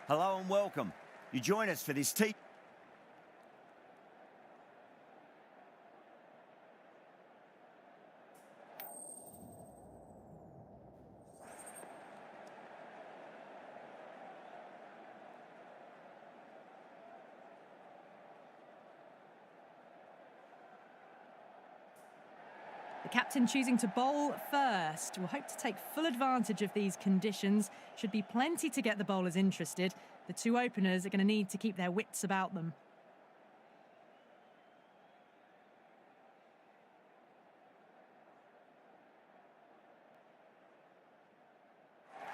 Hello and welcome. You join us for this The captain choosing to bowl first. We'll hope to take full advantage of these conditions. Should be plenty to get the bowlers interested. The two openers are going to need to keep their wits about them.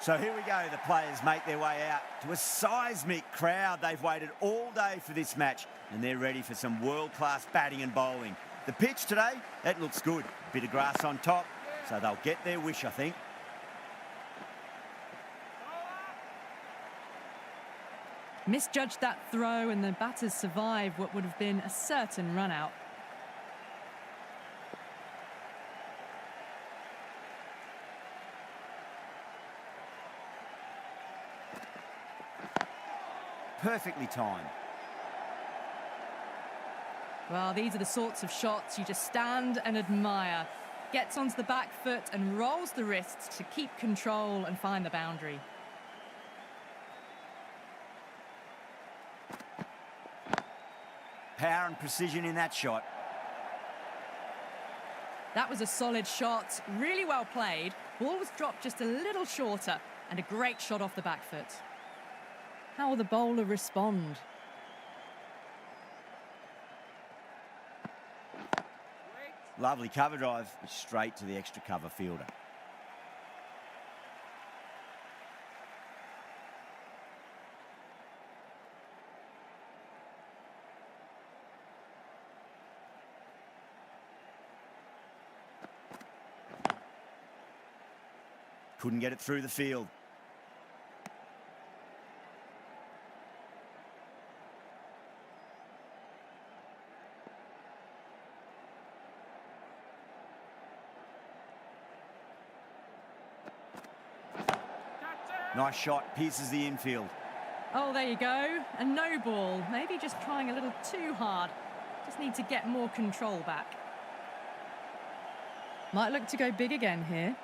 So here we go, the players make their way out to a seismic crowd. They've waited all day for this match and they're ready for some world-class batting and bowling. The pitch today, that looks good. A bit of grass on top, so they'll get their wish, I think. Misjudged that throw and the batters survived what would have been a certain run-out. Perfectly timed. Well, these are the sorts of shots you just stand and admire. Gets onto the back foot and rolls the wrists to keep control and find the boundary. Power and precision in that shot. That was a solid shot, really well played. Ball was dropped just a little shorter and a great shot off the back foot. How will the bowler respond? Lovely cover drive, straight to the extra cover fielder. Couldn't get it through the field. Nice shot, pierces the infield. Oh, there you go. A no ball. Maybe just trying a little too hard. Just need to get more control back. Might look to go big again here.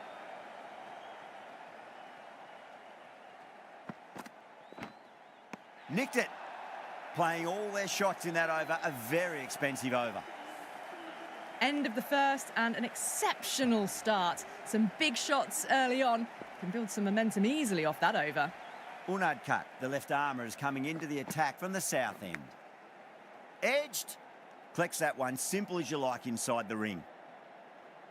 Nicked it. Playing all their shots in that over, a very expensive over. End of the first and an exceptional start. Some big shots early on. Can build some momentum easily off that over. Unadkat, the left armour, is coming into the attack from the south end. Edged. Collects that one, simple as you like inside the ring.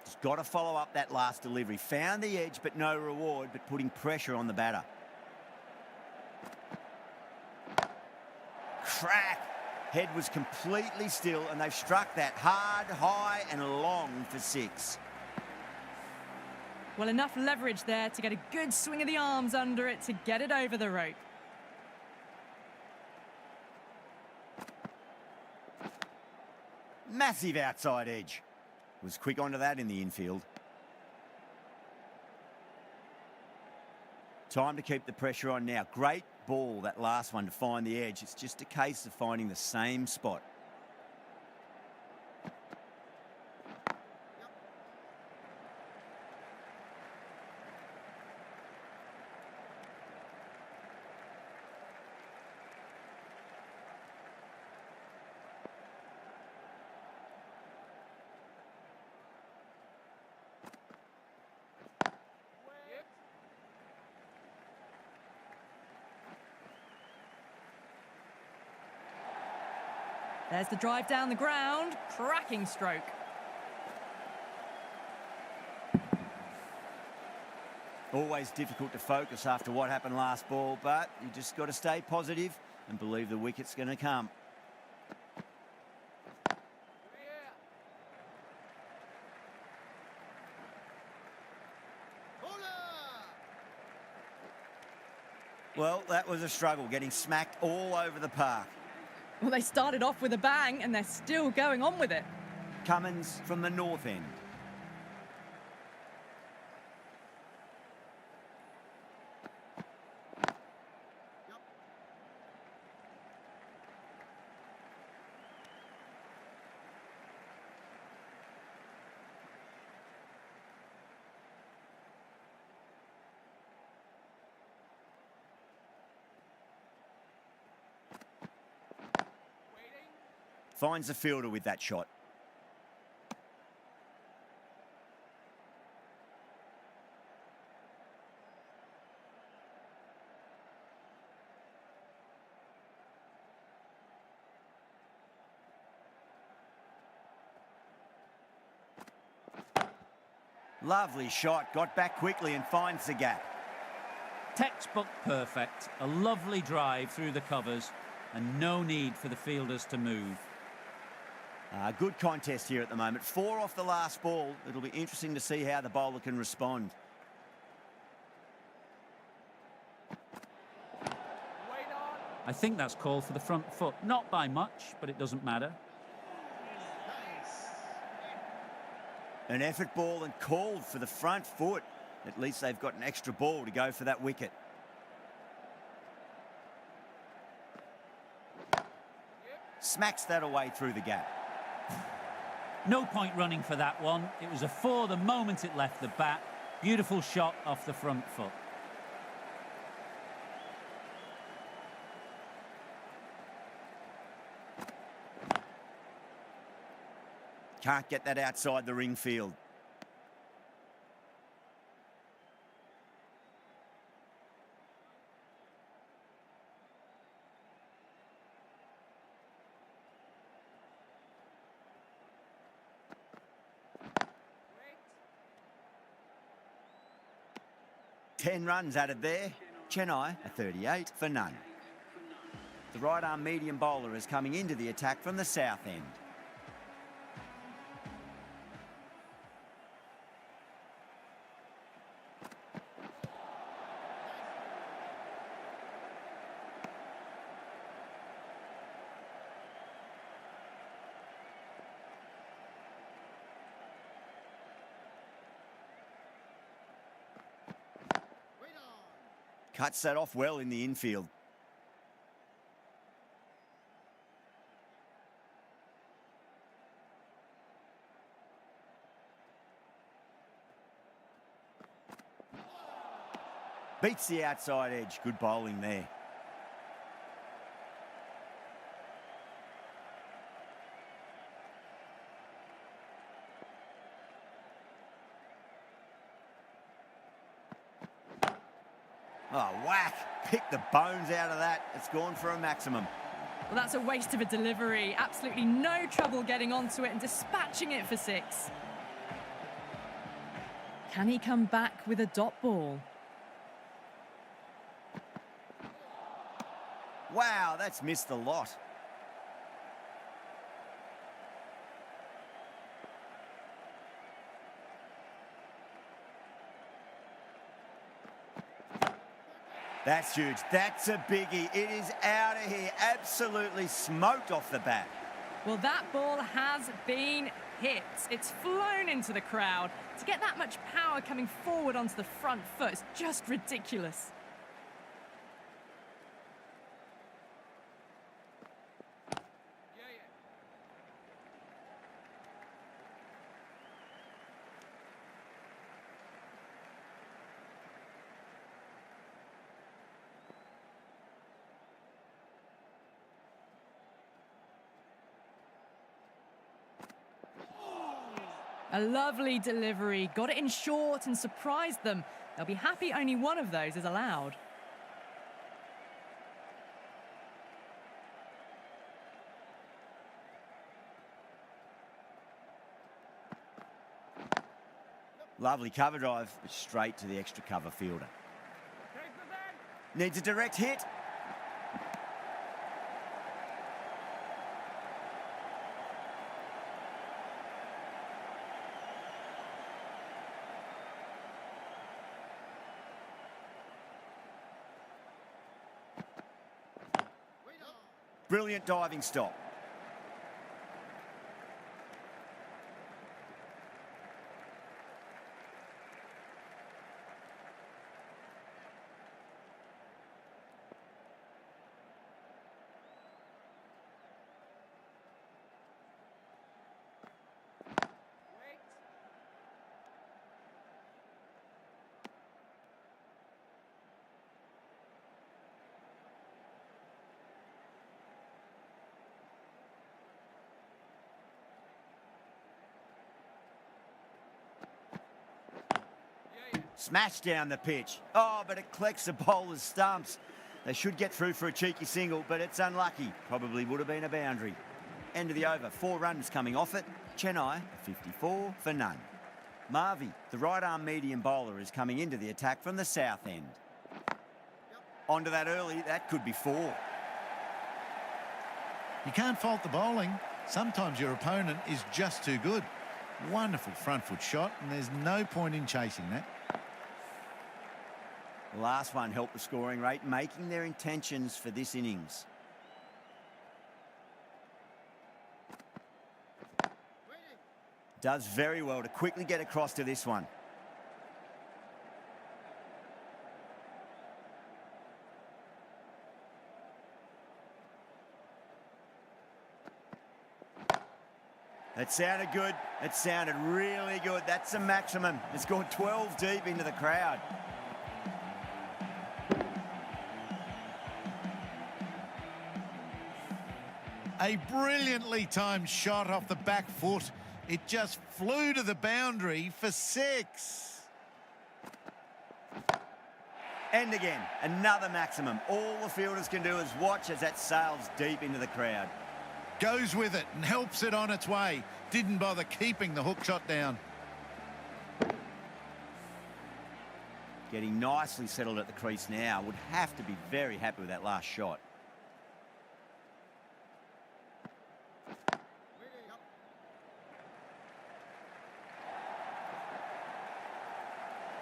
Just got to follow up that last delivery. Found the edge, but no reward, but putting pressure on the batter. Crack. Head was completely still, and they've struck that hard, high, and long for 6. Well, enough leverage there to get a good swing of the arms under it to get it over the rope. Massive outside edge. Was quick onto that in the infield. Time to keep the pressure on now. Great ball, that last one, to find the edge. It's just a case of finding the same spot. There's the drive down the ground. Cracking stroke. Always difficult to focus after what happened last ball, but you just got to stay positive and believe the wicket's going to come. Well, that was a struggle, getting smacked all over the park. Well, they started off with a bang and they're still going on with it. Cummins from the north end. Finds the fielder with that shot. Lovely shot, got back quickly and finds the gap. Textbook perfect, a lovely drive through the covers and no need for the fielders to move. Good contest here at the moment. 4 off the last ball. It'll be interesting to see how the bowler can respond. I think that's called for the front foot. Not by much, but it doesn't matter. An effort ball and called for the front foot. At least they've got an extra ball to go for that wicket. Smacks that away through the gap. No point running for that one. It was a 4 the moment it left the bat. Beautiful shot off the front foot. Can't get that outside the ring field. Ten runs added there. Chennai a 38 for none. The right arm medium bowler is coming into the attack from the south end. Cuts that off well in the infield. Beats the outside edge. Good bowling there. Oh, whack. Pick the bones out of that. It's gone for a maximum. Well, that's a waste of a delivery. Absolutely no trouble getting onto it and dispatching it for 6. Can he come back with a dot ball? Wow, that's missed the lot. That's huge. That's a biggie. It is out of here. Absolutely smoked off the bat. Well, that ball has been hit. It's flown into the crowd. To get that much power coming forward onto the front foot is just ridiculous. A lovely delivery. Got it in short and surprised them. They'll be happy only one of those is allowed. Lovely cover drive, but straight to the extra cover fielder. Needs a direct hit. Brilliant diving stop. Smash down the pitch. Oh, but it collects the bowler's stumps. They should get through for a cheeky single, but it's unlucky. Probably would have been a boundary. End of the over. 4 runs coming off it. Chennai, 54 for none. Marvy, the right-arm medium bowler, is coming into the attack from the south end. Onto that early. That could be 4. You can't fault the bowling. Sometimes your opponent is just too good. Wonderful front foot shot, and there's no point in chasing that. The last one helped the scoring rate, making their intentions for this innings. Does very well to quickly get across to this one. That sounded good. It sounded really good. That's the maximum. It's gone 12 deep into the crowd. A brilliantly timed shot off the back foot. It just flew to the boundary for 6. And again, another maximum. All the fielders can do is watch as that sails deep into the crowd. Goes with it and helps it on its way. Didn't bother keeping the hook shot down. Getting nicely settled at the crease now. Would have to be very happy with that last shot.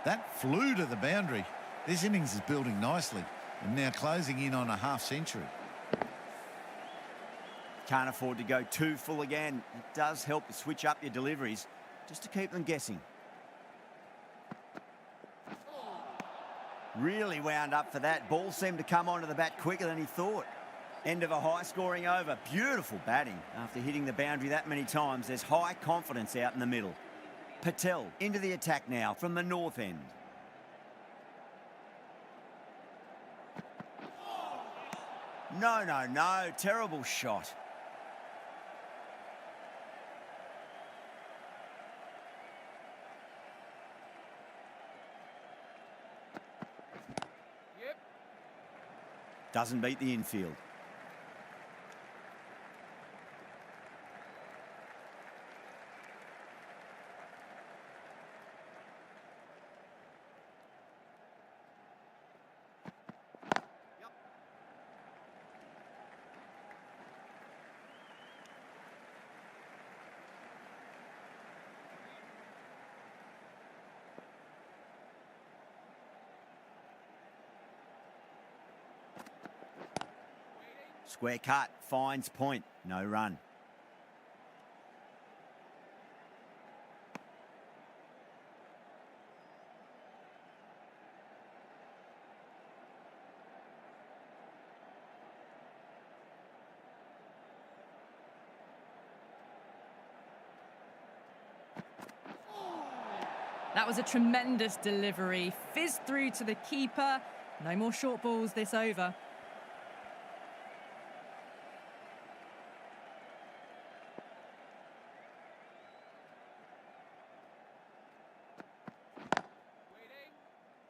That flew to the boundary. This innings is building nicely and now closing in on a half-century. Can't afford to go too full again. It does help to switch up your deliveries just to keep them guessing. Really wound up for that. Ball seemed to come onto the bat quicker than he thought. End of a high-scoring over. Beautiful batting. After hitting the boundary that many times, there's high confidence out in the middle. Patel into the attack now from the north end. No, no, no. Terrible shot. Doesn't beat the infield. Square cut, finds point, no run. That was a tremendous delivery. Fizzed through to the keeper. No more short balls this over.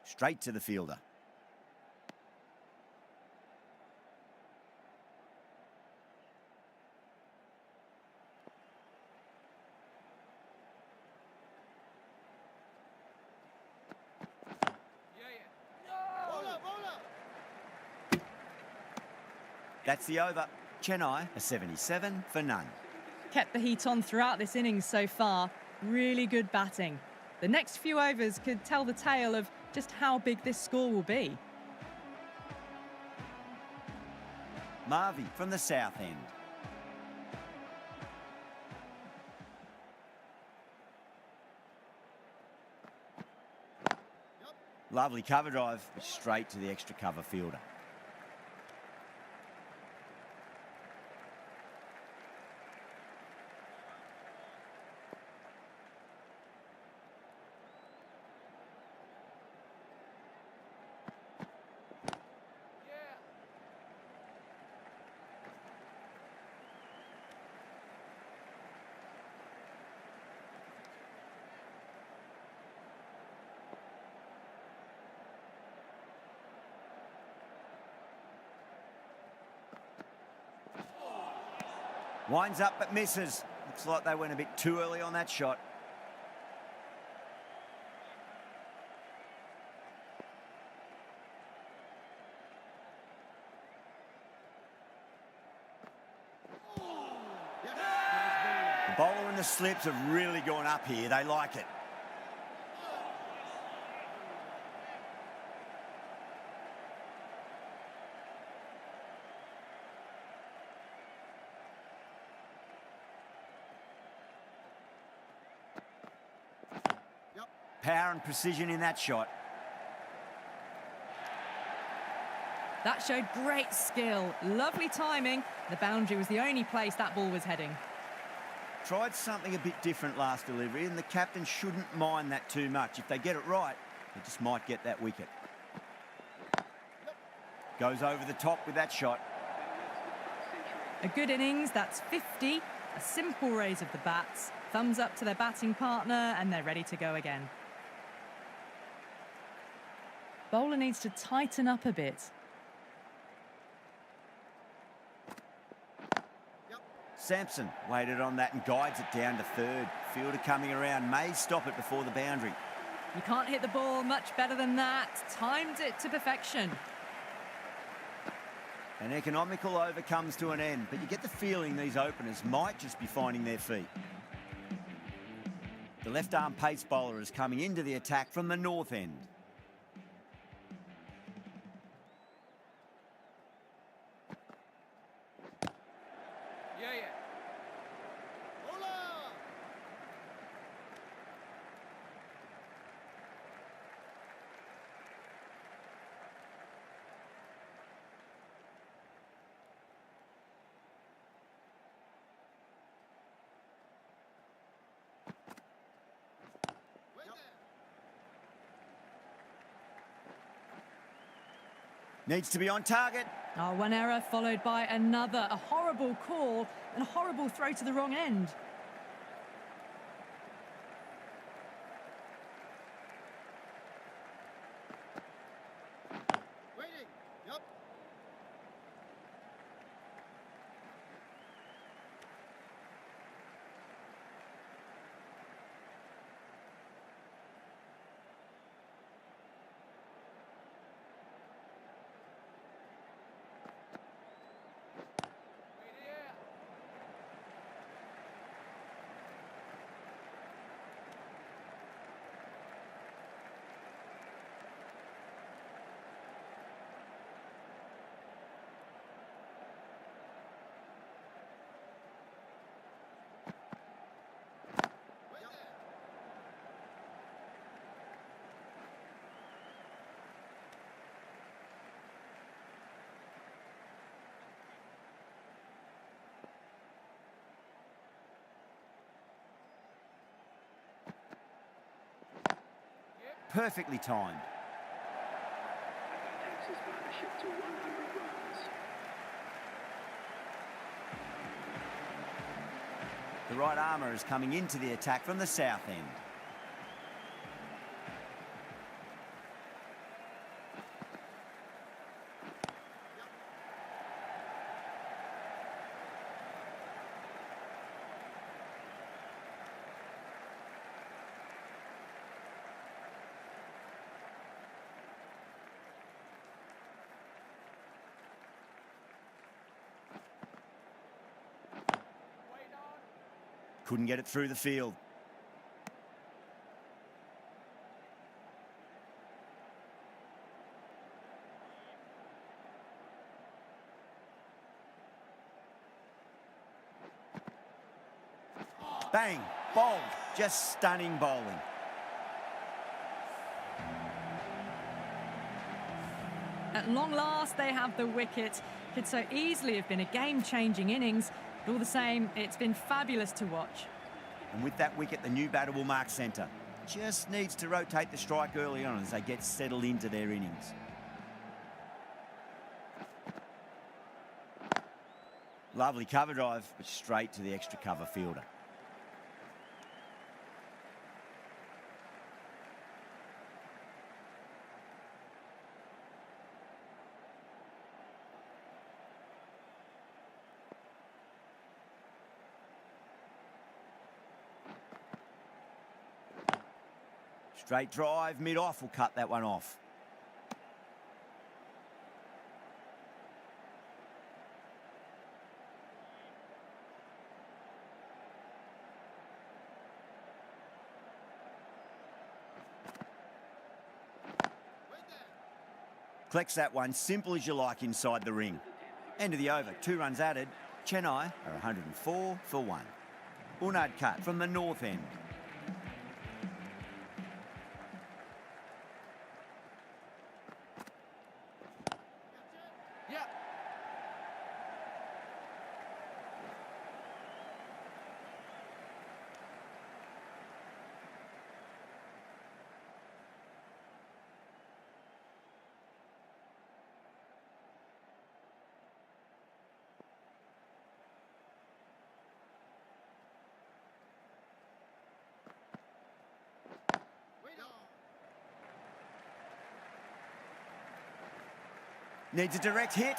Straight to the fielder. That's the over. Chennai, a 77 for none. Kept the heat on throughout this innings so far. Really good batting. The next few overs could tell the tale of just how big this score will be. Marvy from the south end. Lovely cover drive, straight to the extra cover fielder. Winds up but misses. Looks like they went a bit too early on that shot. The bowler and the slips have really gone up here. They like it. Power and precision in that shot. That showed great skill. Lovely timing. The boundary was the only place that ball was heading. Tried something a bit different last delivery, and the captain shouldn't mind that too much. If they get it right, they just might get that wicket. Goes over the top with that shot. A good innings, that's 50. A simple raise of the bats. Thumbs up to their batting partner, and they're ready to go again. Bowler needs to tighten up a bit. Sampson waited on that and guides it down to third. Fielder coming around, may stop it before the boundary. You can't hit the ball much better than that. Timed it to perfection. An economical over comes to an end, but you get the feeling these openers might just be finding their feet. The left-arm pace bowler is coming into the attack from the north end. Needs to be on target. Oh, one error followed by another. A horrible call and a horrible throw to the wrong end. Perfectly timed. Takes his partnership to 100 runs. The right armour is coming into the attack from the south end. Couldn't get it through the field. Bang, bowled, just stunning bowling. At long last, they have the wicket. Could so easily have been a game-changing innings. But all the same, it's been fabulous to watch. And with that wicket, the new batter will mark centre. Just needs to rotate the strike early on as they get settled into their innings. Lovely cover drive, but straight to the extra cover fielder. Straight drive, mid-off will cut that one off. Collects that one, simple as you like inside the ring. End of the over, 2 runs added. Chennai are 104 for 1. Unad cut from the north end. Needs a direct hit.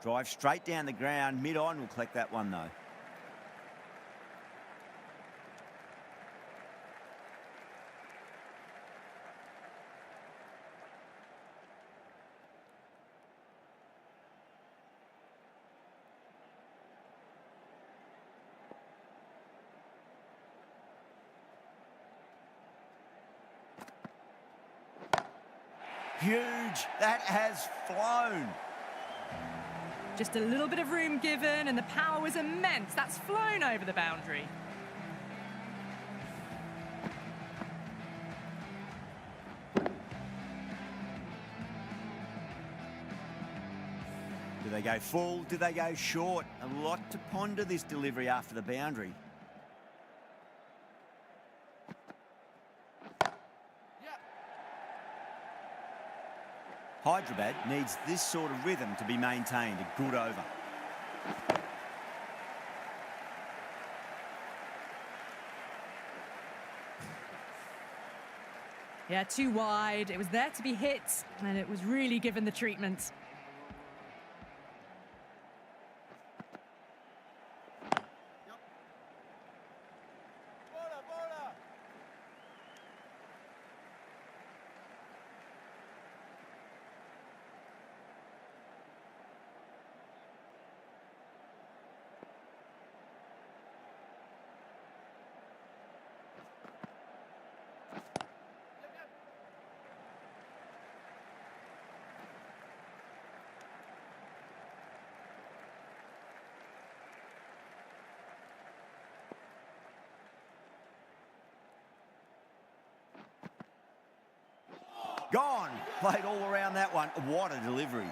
Drive straight down the ground, mid-on will collect that one though. Huge, that has flown. Just a little bit of room given and the power was immense. That's flown over the boundary. Do they go full? Do they go short? A lot to ponder this delivery after the boundary. Hyderabad needs this sort of rhythm to be maintained. A good over. Yeah, too wide. It was there to be hit, and it was really given the treatment. Gone. Played all around that one. What a delivery.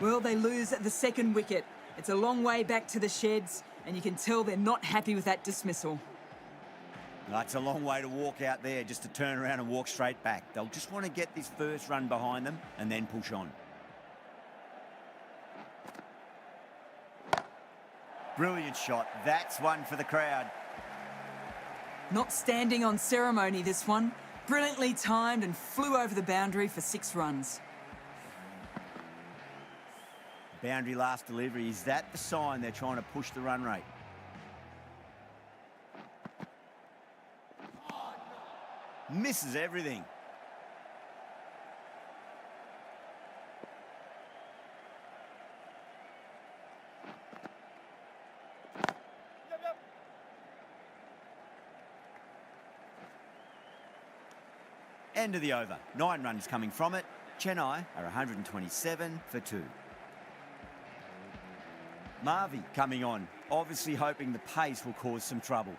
Well, they lose at the second wicket. It's a long way back to the sheds, and you can tell they're not happy with that dismissal. That's a long way to walk out there, just to turn around and walk straight back. They'll just want to get this first run behind them and then push on. Brilliant shot. That's one for the crowd. Not standing on ceremony, this one. Brilliantly timed and flew over the boundary for 6 runs. Boundary last delivery. Is that the sign they're trying to push the run rate? Misses everything. End of the over. 9 runs coming from it. Chennai are 127 for 2. Marvy coming on, obviously hoping the pace will cause some trouble.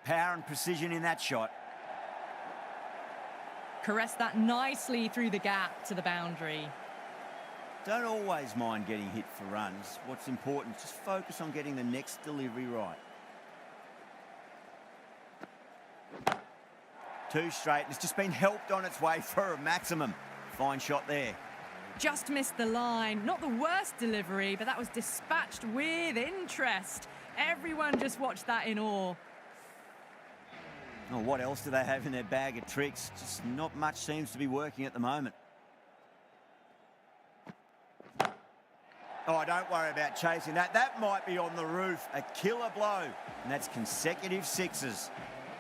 Power and precision in that shot. Caressed that nicely through the gap to the boundary. Don't always mind getting hit for runs. What's important is just focus on getting the next delivery right. Two straight, and it's just been helped on its way for a maximum. Fine shot there. Just missed the line. Not the worst delivery, but that was dispatched with interest. Everyone just watched that in awe. Oh, what else do they have in their bag of tricks? Just not much seems to be working at the moment. Oh, don't worry about chasing that. That might be on the roof. A killer blow. And that's consecutive sixes.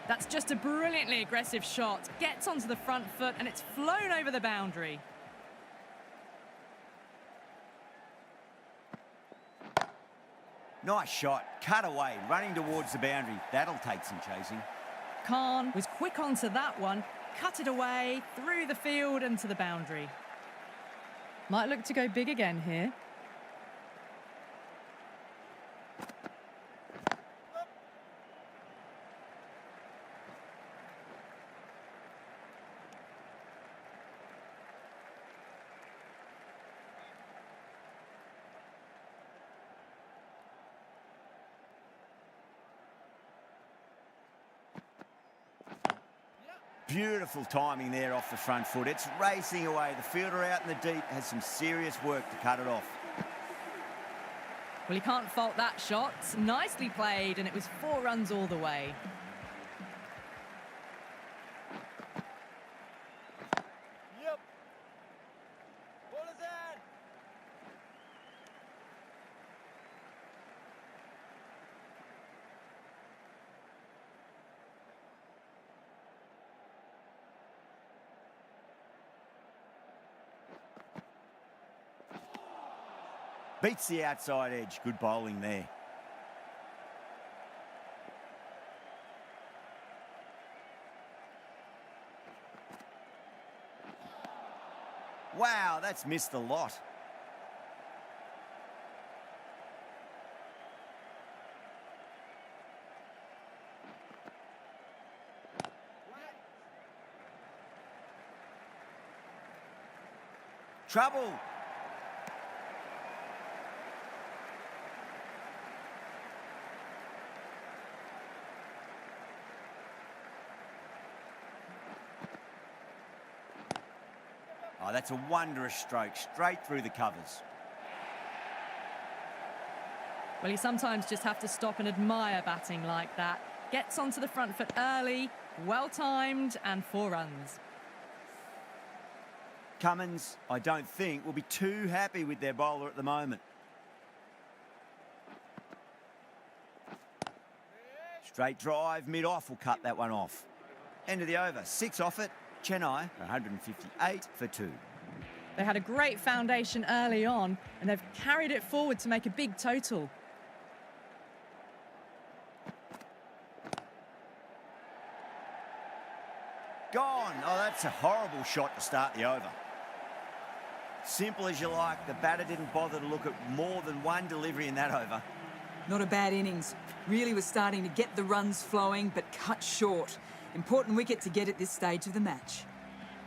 That's just a brilliantly aggressive shot. Gets onto the front foot and it's flown over the boundary. Nice shot. Cut away, running towards the boundary. That'll take some chasing. Khan was quick onto that one, cut it away, through the field and to the boundary. Might look to go big again here. Beautiful timing there off the front foot. It's racing away. The fielder out in the deep has some serious work to cut it off. Well, you can't fault that shot. Nicely played, and it was 4 runs all the way. Yep. What is that? Beats the outside edge. Good bowling there. Wow, that's missed a lot. Trouble. Oh, that's a wondrous stroke, straight through the covers. Well, you sometimes just have to stop and admire batting like that. Gets onto the front foot early, well-timed, and 4 runs. Cummins, I don't think, will be too happy with their bowler at the moment. Straight drive, mid-off will cut that one off. End of the over, 6 off it. Chennai, 158 for 2. They had a great foundation early on, and they've carried it forward to make a big total. Gone. Oh, that's a horrible shot to start the over. Simple as you like, the batter didn't bother to look at more than one delivery in that over. Not a bad innings. Really was starting to get the runs flowing, but cut short. Important wicket to get at this stage of the match.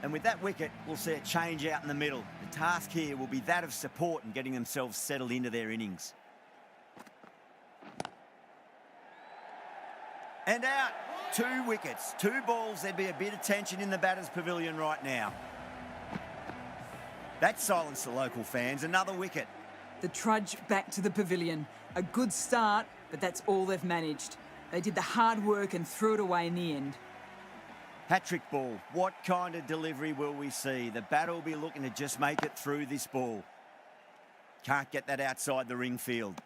And with that wicket, we'll see a change out in the middle. The task here will be that of support and getting themselves settled into their innings. And out. 2 wickets, 2 balls. There'd be a bit of tension in the batter's pavilion right now. That silenced the local fans. Another wicket. The trudge back to the pavilion. A good start, but that's all they've managed. They did the hard work and threw it away in the end. Hat-trick ball. What kind of delivery will we see? The batter will be looking to just make it through this ball. Can't get that outside the ring field.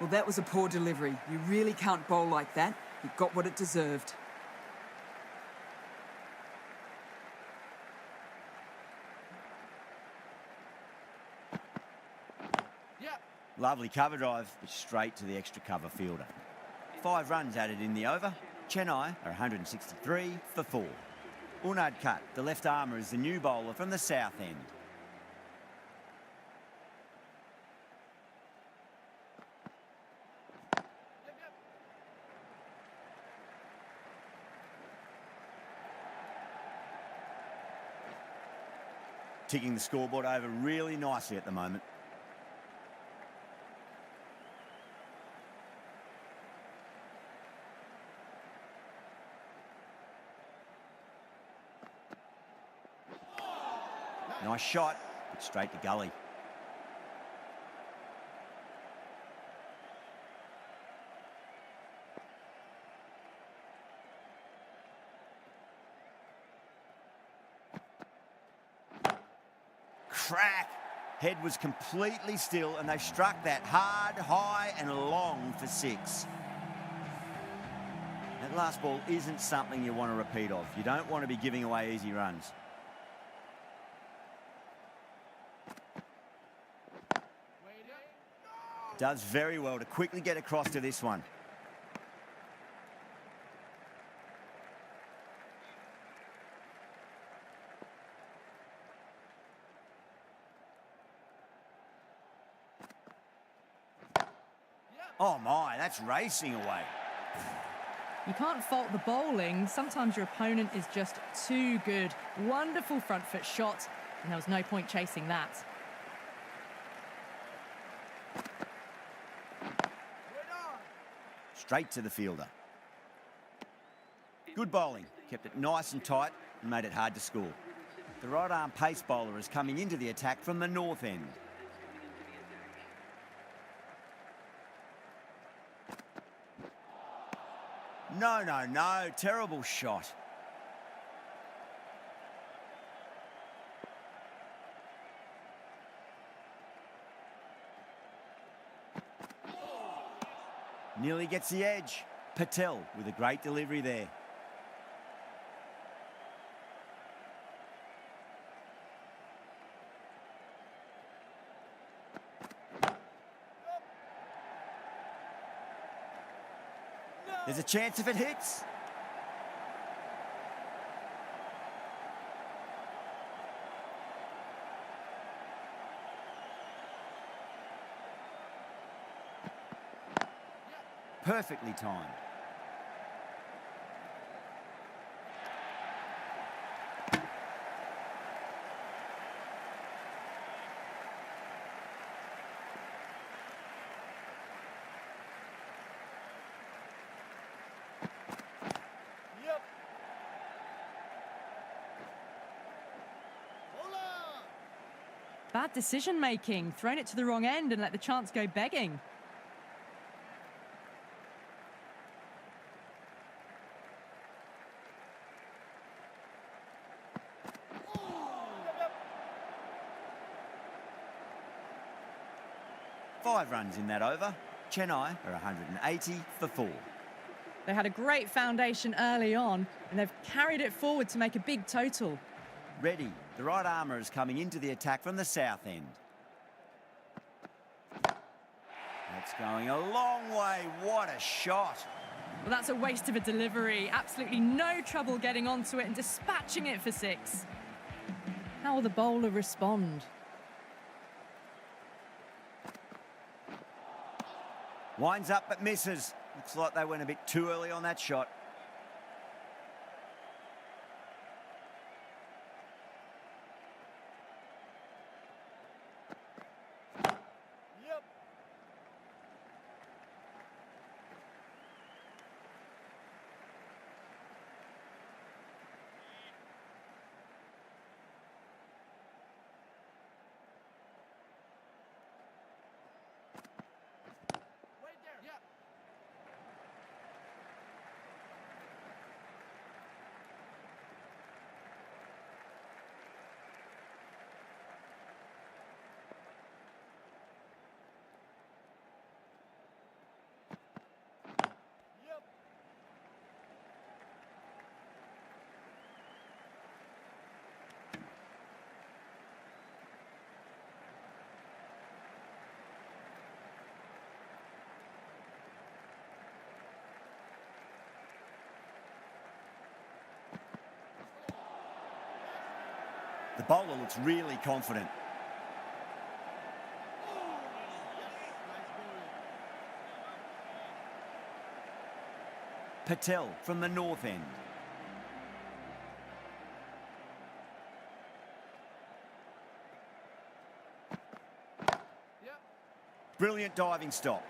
Well, that was a poor delivery. You really can't bowl like that. It got what it deserved. Lovely cover drive, but straight to the extra cover fielder. 5 runs added in the over. Chennai are 163 for 4. Unad Cut, the left armour, is the new bowler from the south end. Ticking the scoreboard over really nicely at the moment. Nice shot, but straight to gully. Crack! Head was completely still and they struck that hard, high and long for 6. That last ball isn't something you want to repeat of. You don't want to be giving away easy runs. Does very well to quickly get across to this one. Oh my, that's racing away. You can't fault the bowling. Sometimes your opponent is just too good. Wonderful front foot shot, and there was no point chasing that. Straight to the fielder. Good bowling, kept it nice and tight and made it hard to score. The right arm pace bowler is coming into the attack from the north end. No, terrible shot. Nearly gets the edge. Patel with a great delivery there. There's a chance if it hits. Perfectly timed. Bad decision making. Thrown it to the wrong end and let the chance go begging. Five runs in that over. Chennai are 180 for 4. They had a great foundation early on and they've carried it forward to make a big total. Ready. The right armour is coming into the attack from the south end. That's going a long way. What a shot. Well, that's a waste of a delivery. Absolutely no trouble getting onto it and dispatching it for 6. How will the bowler respond? Winds up but misses. Looks like they went a bit too early on that shot. The bowler looks really confident. Patel from the north end. Brilliant diving stop.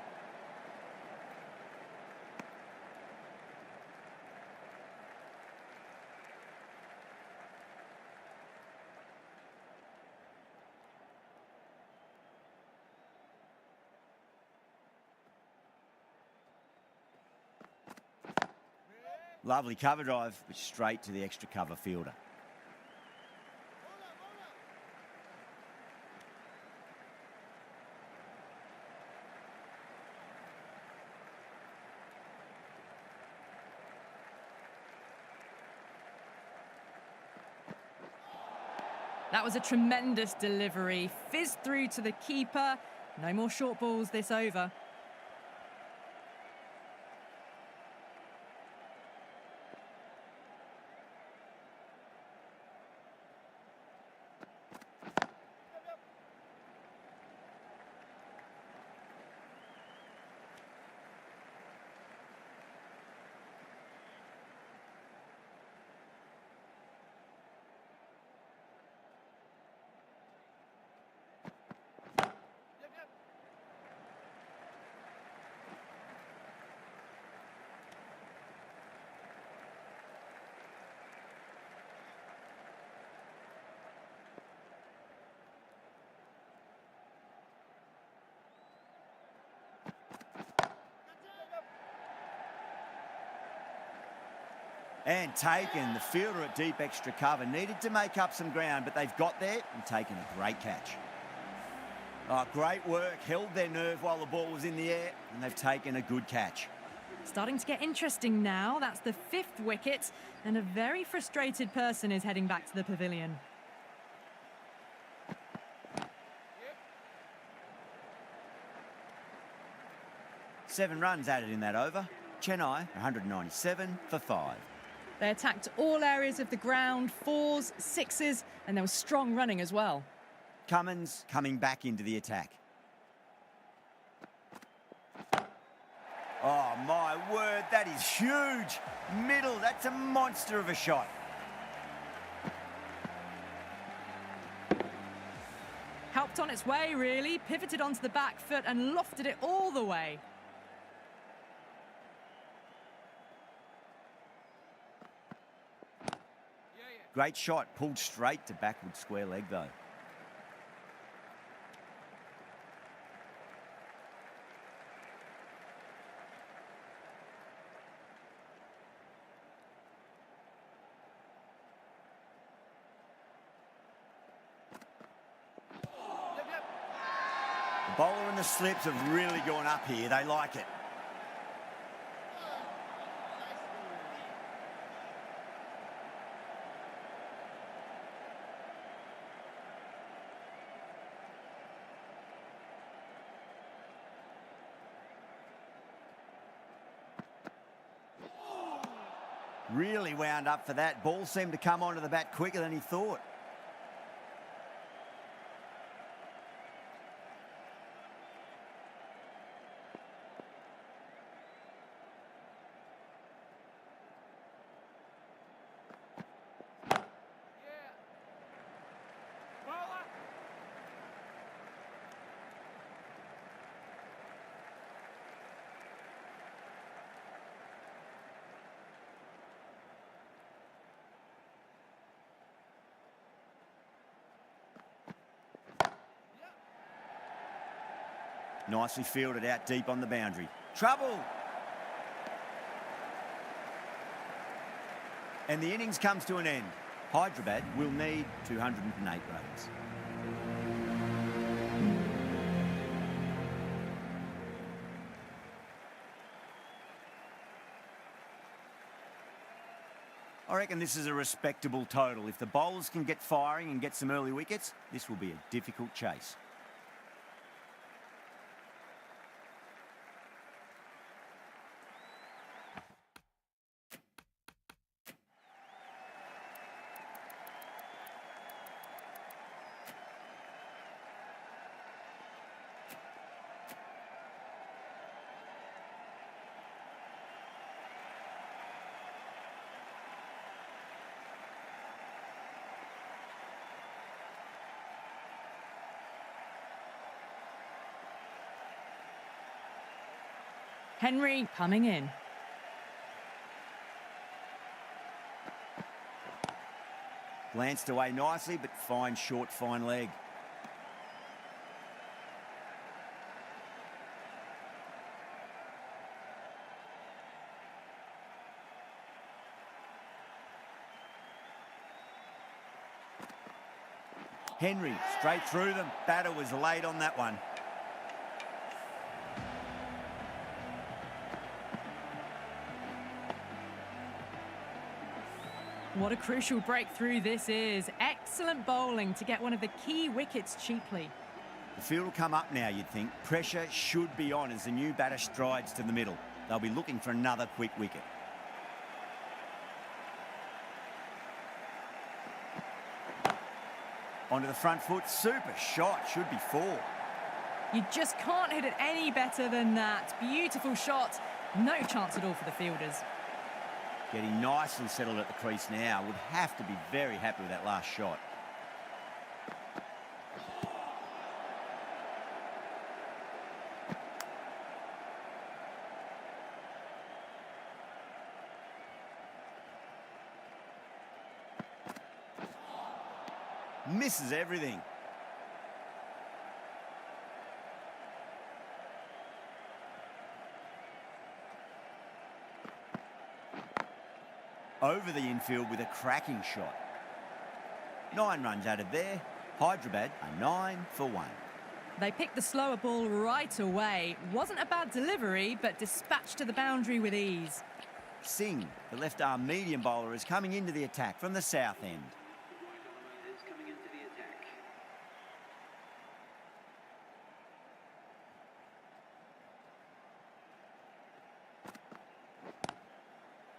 Lovely cover drive, but straight to the extra cover fielder. That was a tremendous delivery. Fizzed through to the keeper. No more short balls this over. And taken. The fielder at deep extra cover needed to make up some ground, but they've got there and taken a great catch. Oh, great work. Held their nerve while the ball was in the air, and they've taken a good catch. Starting to get interesting now. That's the 5th wicket, and a very frustrated person is heading back to the pavilion. Seven runs added in that over. Chennai, 197 for 5. They attacked all areas of the ground, 4s, 6s, and there was strong running as well. Cummins coming back into the attack. Oh, my word, that is huge. Middle, that's a monster of a shot. Helped on its way, really. Pivoted onto the back foot and lofted it all the way. Great shot, pulled straight to backward square leg though. The bowler and the slips have really gone up here. They like it. Really wound up for that. Ball seemed to come onto the bat quicker than he thought. Nicely fielded out deep on the boundary. Trouble! And the innings comes to an end. Hyderabad will need 208 runs. I reckon this is a respectable total. If the bowlers can get firing and get some early wickets, this will be a difficult chase. Henry coming in. Glanced away nicely, but fine short, fine leg. Henry straight through them. Batter was late on that one. What a crucial breakthrough this is. Excellent bowling to get one of the key wickets cheaply. The field will come up now, you'd think. Pressure should be on as the new batter strides to the middle. They'll be looking for another quick wicket. Onto the front foot. Super shot. Should be 4. You just can't hit it any better than that. Beautiful shot. No chance at all for the fielders. Getting nicely settled at the crease now. Would have to be very happy with that last shot. Misses everything. Over the infield with a cracking shot. 9 runs added there. Hyderabad are 9 for 1. They picked the slower ball right away. Wasn't a bad delivery, but dispatched to the boundary with ease. Singh, the left-arm medium bowler, is coming into the attack from the south end. Is coming into the attack.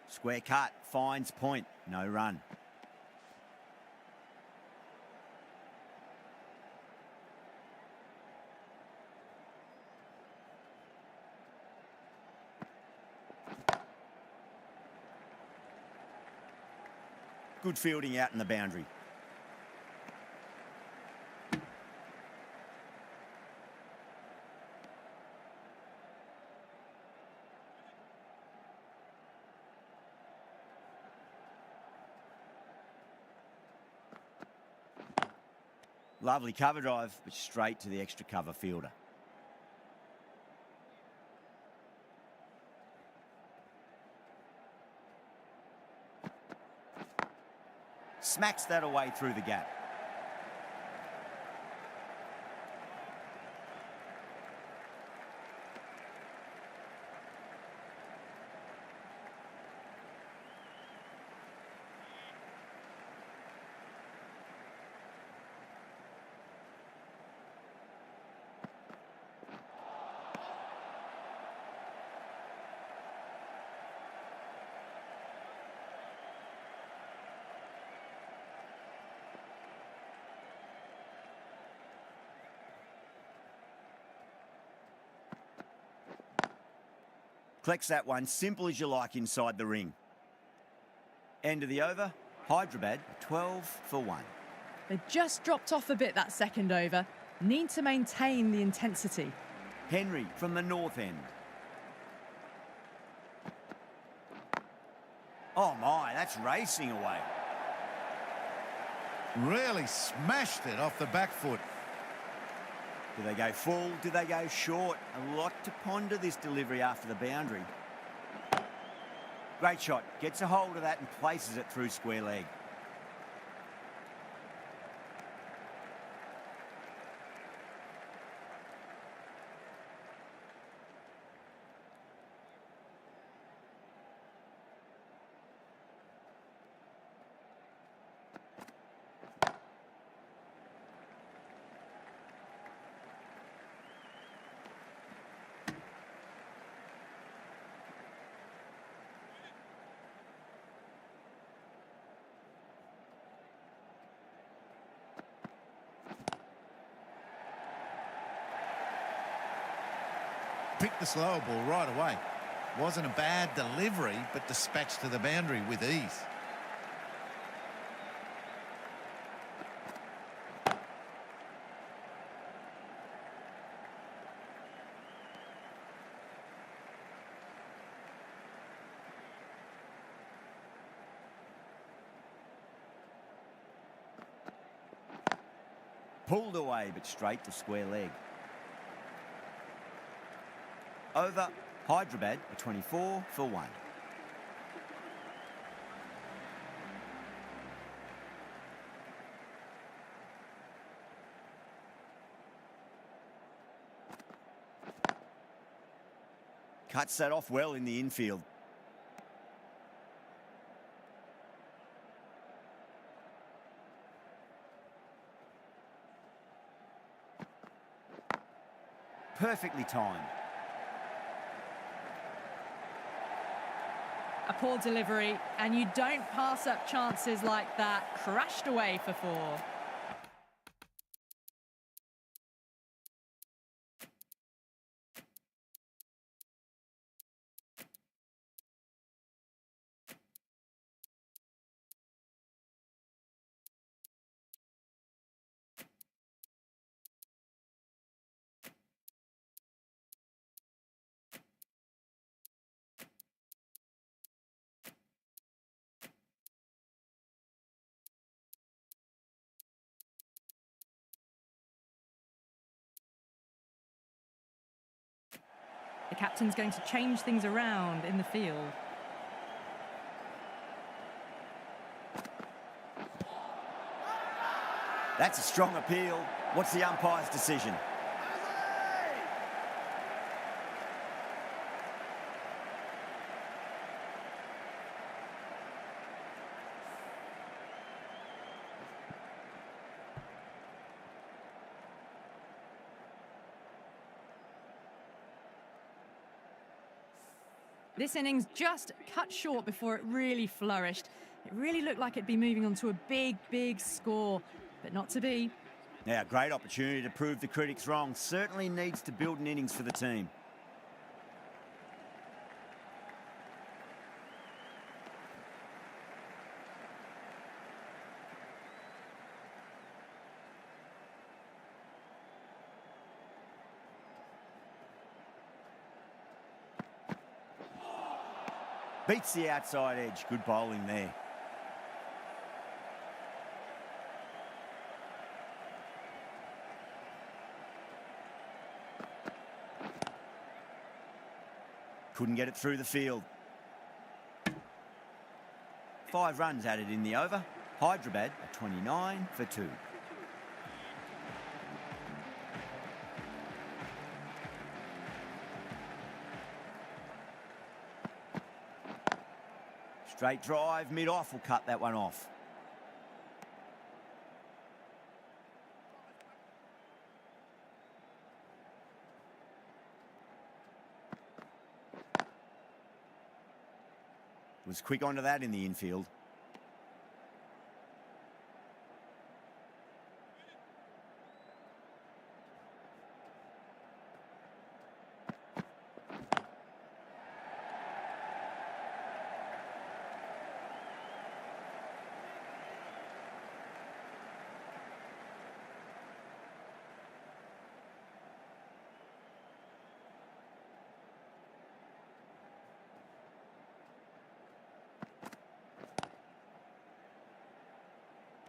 Square cut, finds point, no run. Good fielding out in the boundary. Lovely cover drive, but straight to the extra cover fielder. Smacks that away through the gap. Collects that one, simple as you like, inside the ring. End of the over, Hyderabad 12 for 1. They just dropped off a bit that second over. Need to maintain the intensity. Henry from the north end. Oh my, that's racing away. Really smashed it off the back foot. Do they go full? Do they go short? A lot to ponder this delivery after the boundary. Great shot. Gets a hold of that and places it through square leg. Picked the slower ball right away. Wasn't a bad delivery, but dispatched to the boundary with ease. Pulled away, but straight to square leg. Over, Hyderabad, a 24 for 1. Cuts that off well in the infield. Perfectly timed. A poor delivery, and you don't pass up chances like that. Crashed away for 4. The captain's going to change things around in the field. That's a strong appeal. What's the umpire's decision? This innings just cut short before it really flourished. It really looked like it'd be moving on to a big, big score, but not to be. Now, great opportunity to prove the critics wrong. Certainly needs to build an innings for the team. Beats the outside edge. Good bowling there. Couldn't get it through the field. 5 runs added in the over. Hyderabad a 29 for 2. Straight drive, mid-off will cut that one off. Was quick onto that in the infield.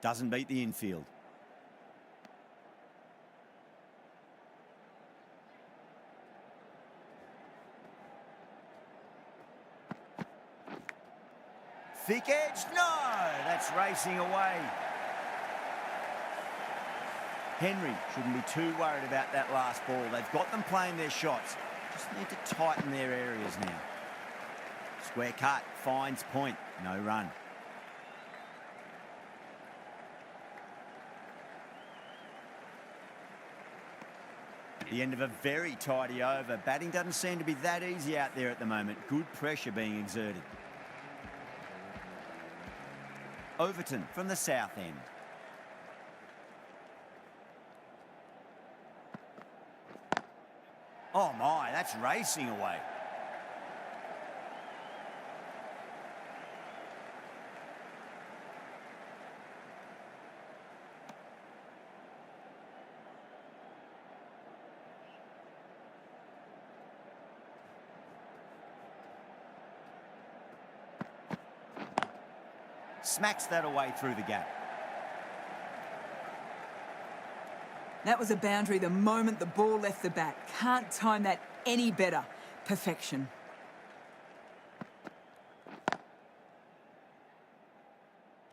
Doesn't beat the infield. Thick edge, no! That's racing away. Henry shouldn't be too worried about that last ball. They've got them playing their shots. Just need to tighten their areas now. Square cut, finds point, no run. The end of a very tidy over. Batting doesn't seem to be that easy out there at the moment. Good pressure being exerted. Overton from the south end. Oh my, that's racing away. Smacks that away through the gap. That was a boundary the moment the ball left the bat. Can't time that any better. Perfection.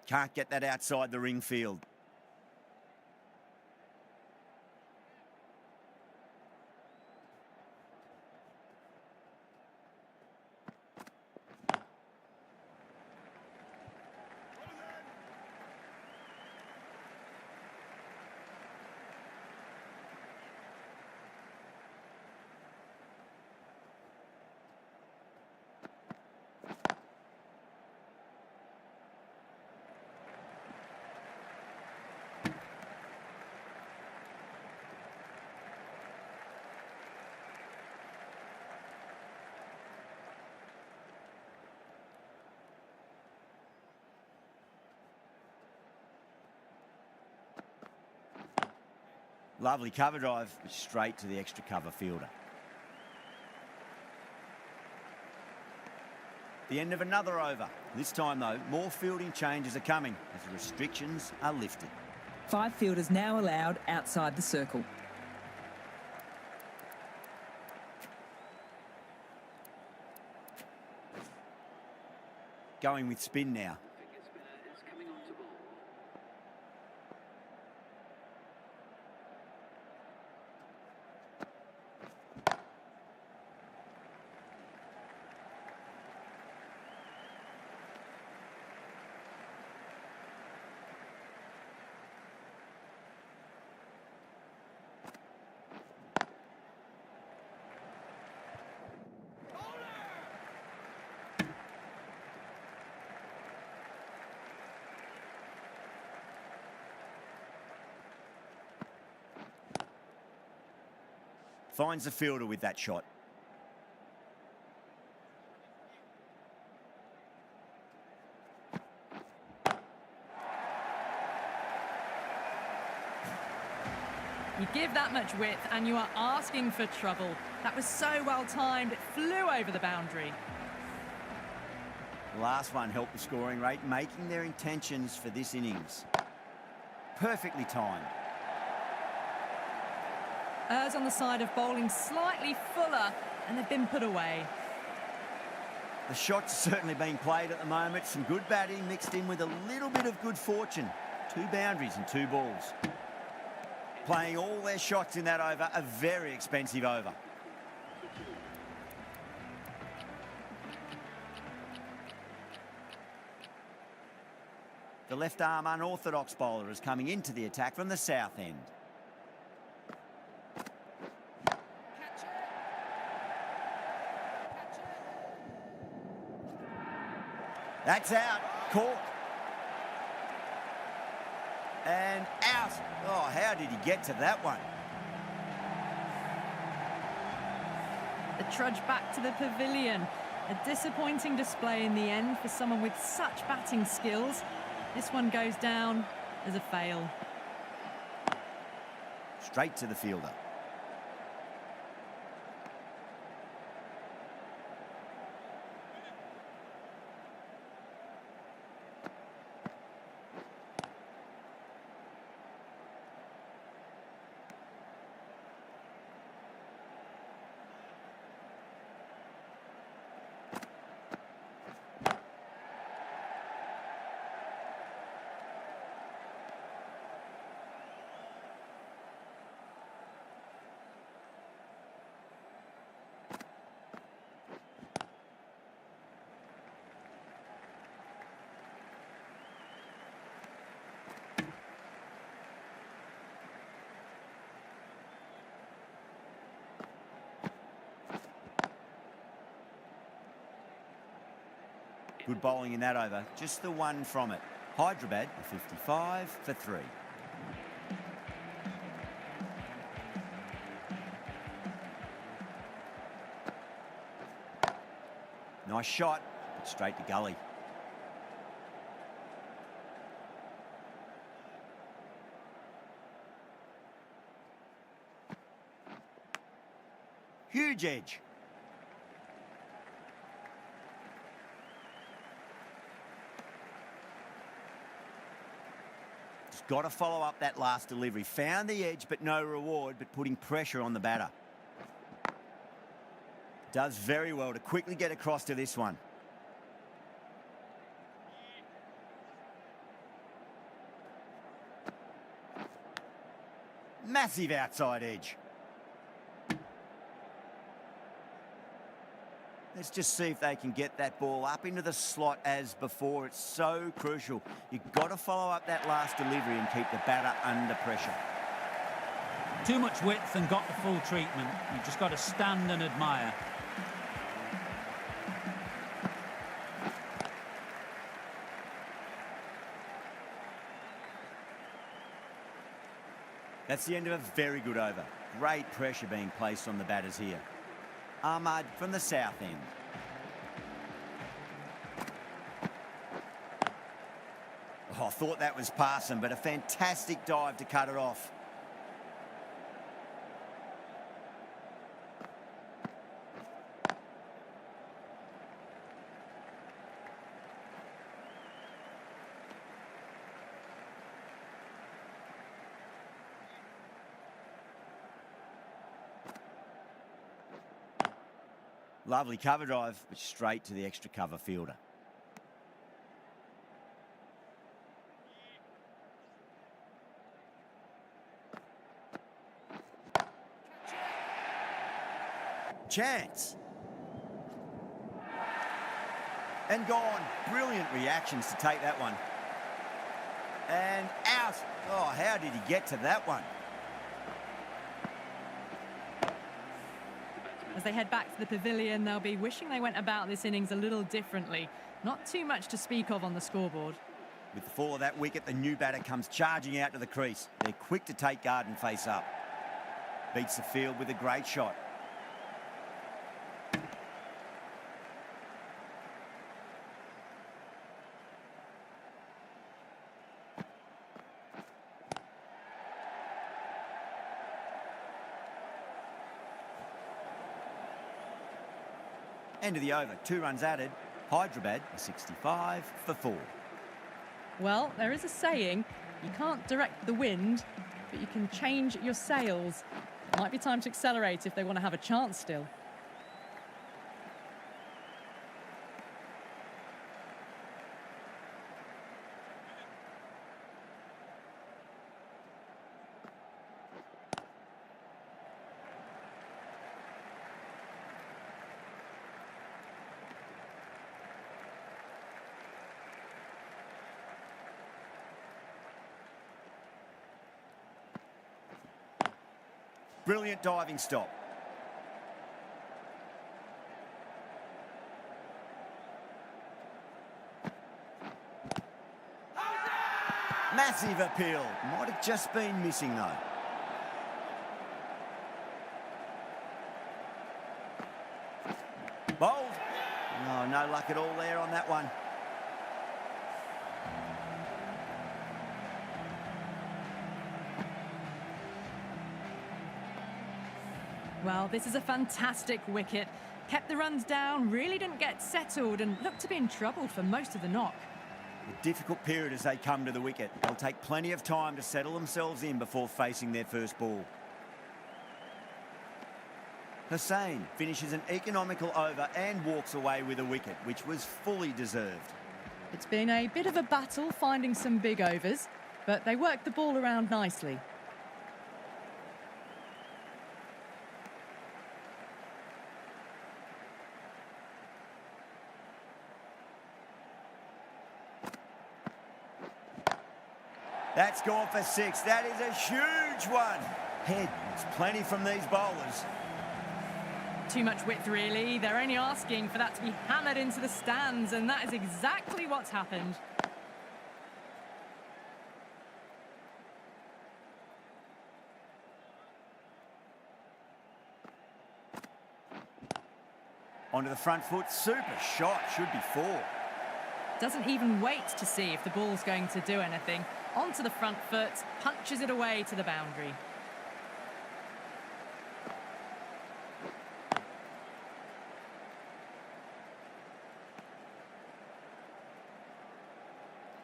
Can't get that outside the ring field. Lovely cover drive, straight to the extra cover fielder. The end of another over. This time, though, more fielding changes are coming as the restrictions are lifted. 5 fielders now allowed outside the circle. Going with spin now. Finger spinner is coming on to ball. Finds the fielder with that shot. You give that much width and you are asking for trouble. That was so well timed, it flew over the boundary. The last one helped the scoring rate, making their intentions for this innings. Perfectly timed. Errs on the side of bowling slightly fuller, and they've been put away. The shot's certainly being played at the moment. Some good batting mixed in with a little bit of good fortune. 2 boundaries and 2 balls. Playing all their shots in that over, a very expensive over. The left-arm unorthodox bowler is coming into the attack from the south end. That's out. Caught. And out. Oh, how did he get to that one? The trudge back to the pavilion. A disappointing display in the end for someone with such batting skills. This one goes down as a fail. Straight to the fielder. Good bowling in that over. Just the one from it. Hyderabad, a 55 for 3. Nice shot, but straight to gully. Huge edge. Just got to follow up that last delivery. Found the edge, but no reward, but putting pressure on the batter. Does very well to quickly get across to this one. Massive outside edge. Let's just see if they can get that ball up into the slot as before. It's so crucial. You've got to follow up that last delivery and keep the batter under pressure. Too much width and got the full treatment. You've just got to stand and admire. That's the end of a very good over. Great pressure being placed on the batters here. Ahmad from the south end. Oh, I thought that was passing, but a fantastic dive to cut it off. Lovely cover drive, but straight to the extra cover fielder. Chance. And gone. Brilliant reactions to take that one. And out. Oh, how did he get to that one? As they head back to the pavilion, they'll be wishing they went about this innings a little differently. Not too much to speak of on the scoreboard. With the fall of that wicket, the new batter comes charging out to the crease. They're quick to take guard and face up. Beats the field with a great shot. End of the over, 2 runs added. Hyderabad are 65 for 4. Well, there is a saying, you can't direct the wind, but you can change your sails. Might be time to accelerate if they want to have a chance still. Brilliant diving stop. Massive appeal. Might have just been missing though. Bowled. Oh, no luck at all there on that one. Well, this is a fantastic wicket. Kept the runs down, really didn't get settled and looked to be in trouble for most of the knock. A difficult period as they come to the wicket. They'll take plenty of time to settle themselves in before facing their first ball. Hussain finishes an economical over and walks away with a wicket, which was fully deserved. It's been a bit of a battle finding some big overs, but they worked the ball around nicely. That's gone for 6. That is a huge one. Head, it's plenty from these bowlers. Too much width, really. They're only asking for that to be hammered into the stands, and that is exactly what's happened. Onto the front foot. Super shot. Should be 4. Doesn't even wait to see if the ball's going to do anything. Onto the front foot, punches it away to the boundary.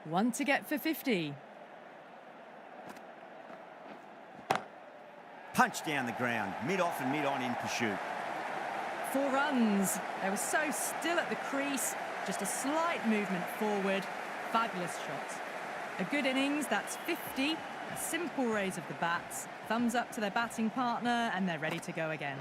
One to get for 50. punched down the ground, mid-off and mid-on in pursuit. 4 runs. They were so still at the crease, just a slight movement forward. Fabulous shot. A good innings, that's 50. A simple raise of the bats. Thumbs up to their batting partner, and they're ready to go again.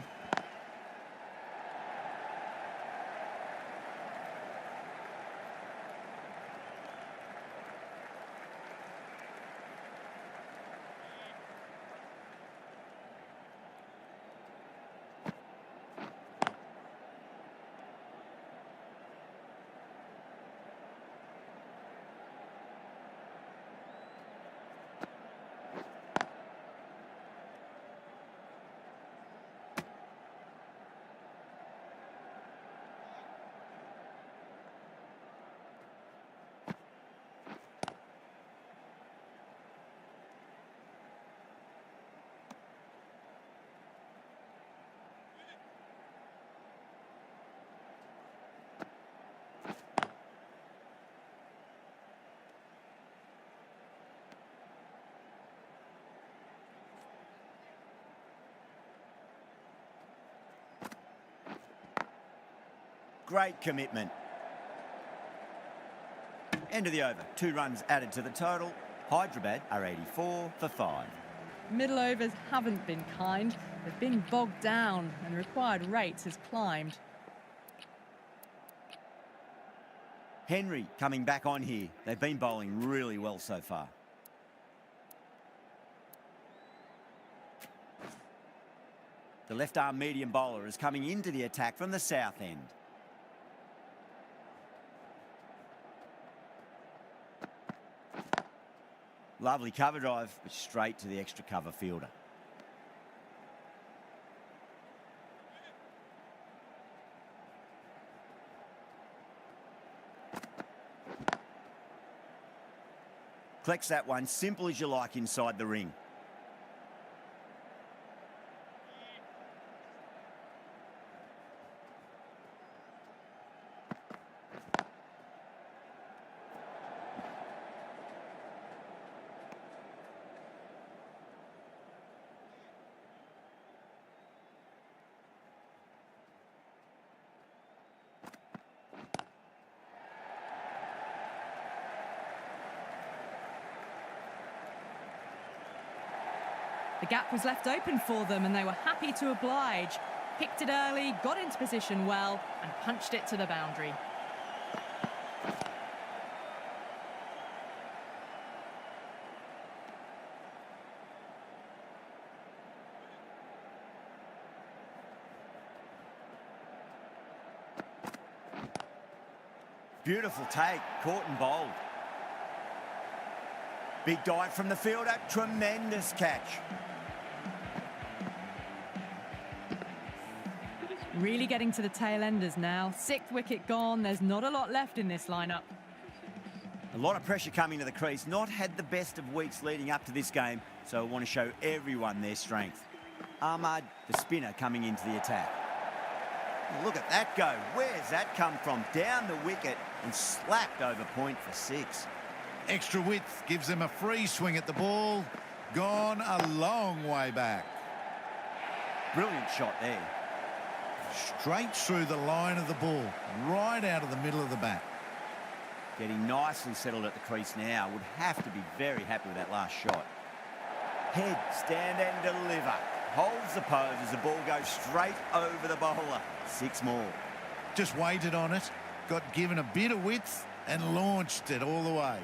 Great commitment. End of the over. 2 runs added to the total. Hyderabad are 84 for 5. Middle overs haven't been kind. They've been bogged down, and the required rate has climbed. Henry coming back on here. They've been bowling really well so far. The left-arm medium bowler is coming into the attack from the south end. Lovely cover drive, but straight to the extra cover fielder. Collects that one, simple as you like inside the ring. The gap was left open for them, and they were happy to oblige. Picked it early, got into position well, and punched it to the boundary. Beautiful take, caught and bowled. Big dive from the fielder, tremendous catch. Really getting to the tail enders now. 6th wicket gone, there's not a lot left in this lineup. A lot of pressure coming to the crease, not had the best of weeks leading up to this game, so I want to show everyone their strength. Ahmad, the spinner, coming into the attack. Look at that go. Where's that come from? Down the wicket and slapped over point for 6. Extra width gives them a free swing at the ball. Gone a long way back. Brilliant shot there. Straight through the line of the ball, right out of the middle of the bat. Getting nicely settled at the crease now. Would have to be very happy with that last shot. Head, stand and deliver. Holds the pose as the ball goes straight over the bowler. 6 more. Just waited on it, got given a bit of width and launched it all the way.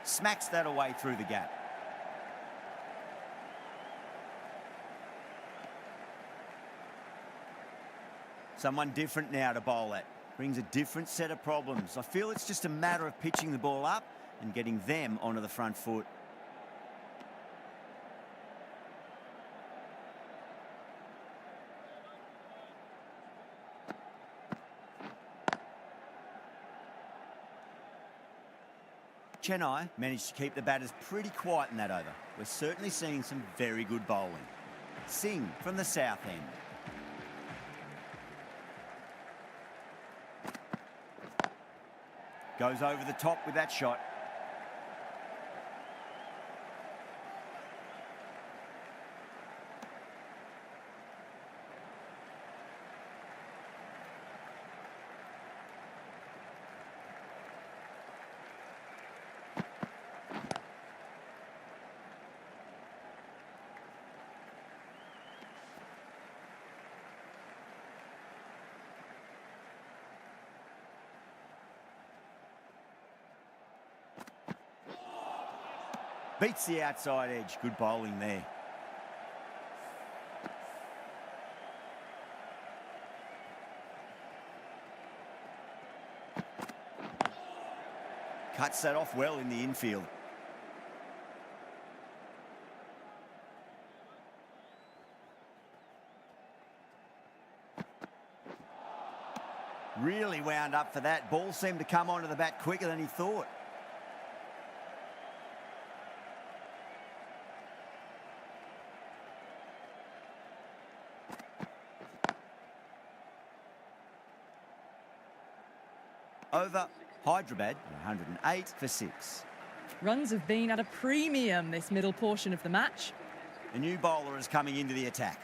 Smacks that away through the gap. Someone different now to bowl at. Brings a different set of problems. I feel it's just a matter of pitching the ball up and getting them onto the front foot. Chennai managed to keep the batters pretty quiet in that over. We're certainly seeing some very good bowling. Singh from the south end. Goes over the top with that shot. Beats the outside edge. Good bowling there. Cuts that off well in the infield. Really wound up for that. Ball seemed to come onto the bat quicker than he thought. Over Hyderabad, 108 for 6. Runs have been at a premium this middle portion of the match. A new bowler is coming into the attack.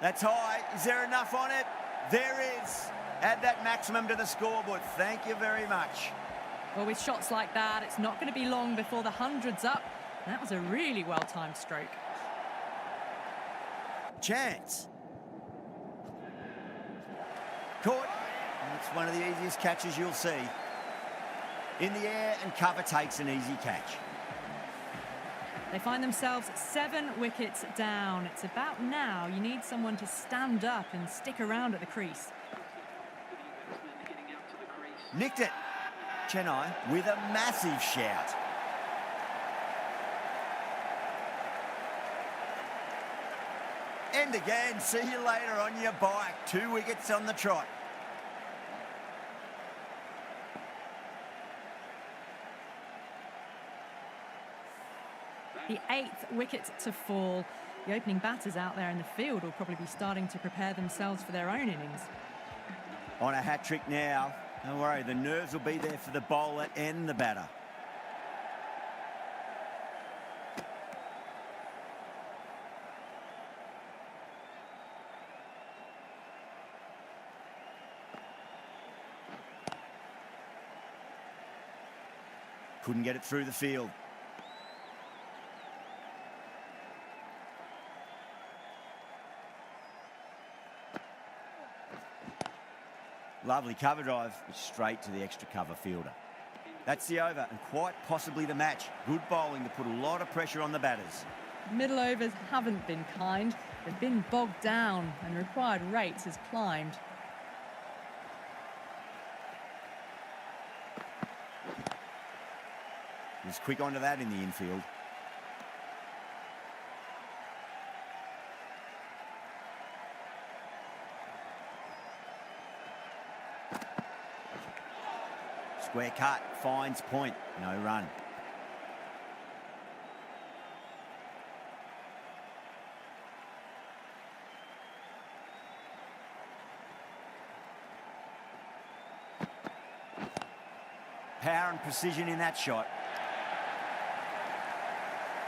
That's high. Is there enough on it? There is. Add that maximum to the scoreboard. Thank you very much. Well, with shots like that, it's not going to be long before the 100's up. That was a really well-timed stroke. Chance. Caught. That's one of the easiest catches you'll see. In the air and cover takes an easy catch. They find themselves 7 wickets down. It's about now you need someone to stand up and stick around at the crease. Nicked it. Chennai with a massive shout. And again, see you later on your bike. 2 wickets on the trot. The 8th wicket to fall. The opening batters out there in the field will probably be starting to prepare themselves for their own innings. On a hat-trick now. Don't worry, the nerves will be there for the bowler and the batter. Couldn't get it through the field. Lovely cover drive, straight to the extra cover fielder. That's the over and quite possibly the match. Good bowling to put a lot of pressure on the batters. Middle overs haven't been kind. They've been bogged down and required rates has climbed. He was quick onto that in the infield. Square cut, finds point, no run. Power and precision in that shot.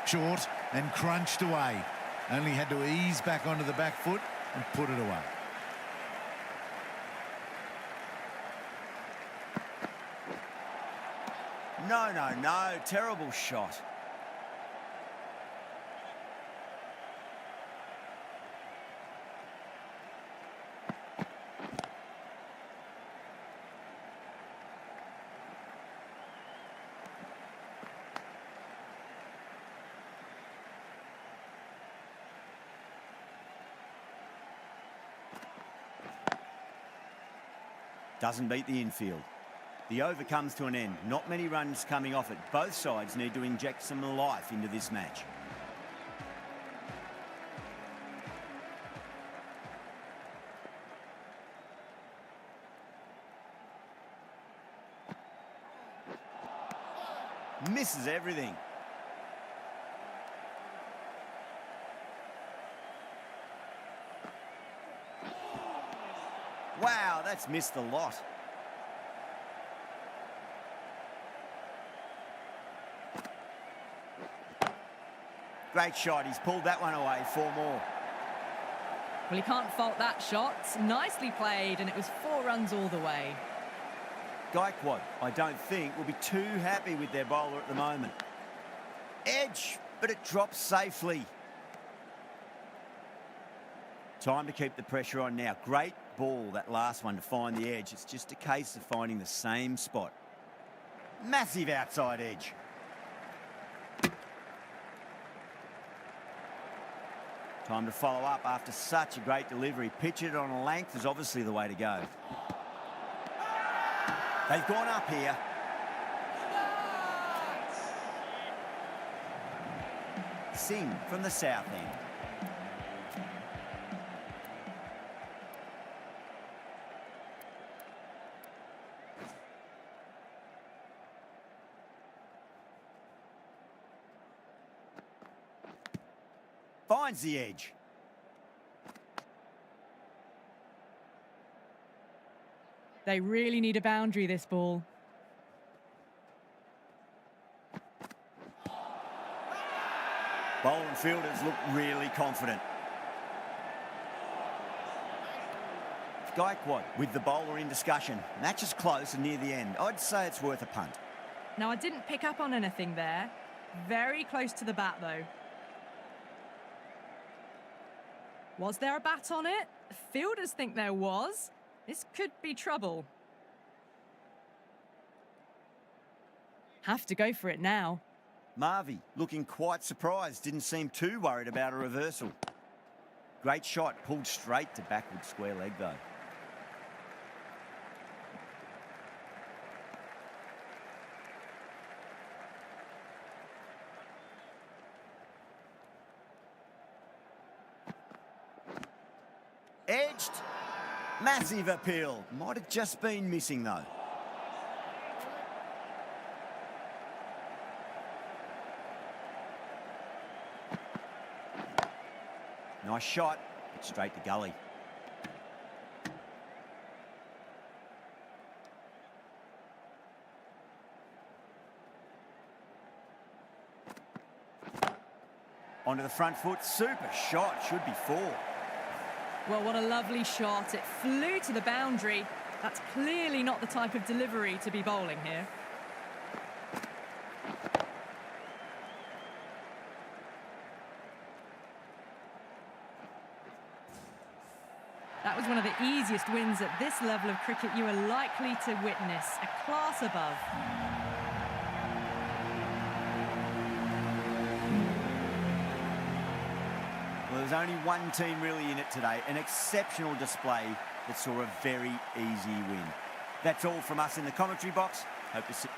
Short and crunched away. Only had to ease back onto the back foot and put it away. No, no, no. Terrible shot. Doesn't beat the infield. The over comes to an end. Not many runs coming off it. Both sides need to inject some life into this match. Misses everything. Wow, that's missed a lot. Great shot. He's pulled that one away. 4 more. Well, he can't fault that shot. Nicely played, and it was 4 runs all the way. Gaikwad, I don't think, will be too happy with their bowler at the moment. Edge, but it drops safely. Time to keep the pressure on now. Great ball, that last one, to find the edge. It's just a case of finding the same spot. Massive outside edge. Time to follow up after such a great delivery. Pitch it on a length is obviously the way to go. They've gone up here. Singh from the south end. Finds the edge. They really need a boundary, this ball. Bowler and fielders look really confident. Gaikwad with the bowler in discussion. Match is close and near the end. I'd say it's worth a punt. Now, I didn't pick up on anything there. Very close to the bat, though. Was there a bat on it? Fielders think there was. This could be trouble. Have to go for it now. Marvy looking quite surprised. Didn't seem too worried about a reversal. Great shot, pulled straight to backward square leg, though. Edged. Massive appeal. Might have just been missing, though. Nice shot, but straight to gully. Onto the front foot, super shot, should be 4. Well, what a lovely shot. It flew to the boundary. That's clearly not the type of delivery to be bowling here. That was one of the easiest wins at this level of cricket you are likely to witness. A class above. Well, there's only one team really in it today. An exceptional display that saw a very easy win. That's all from us in the commentary box. Hope to see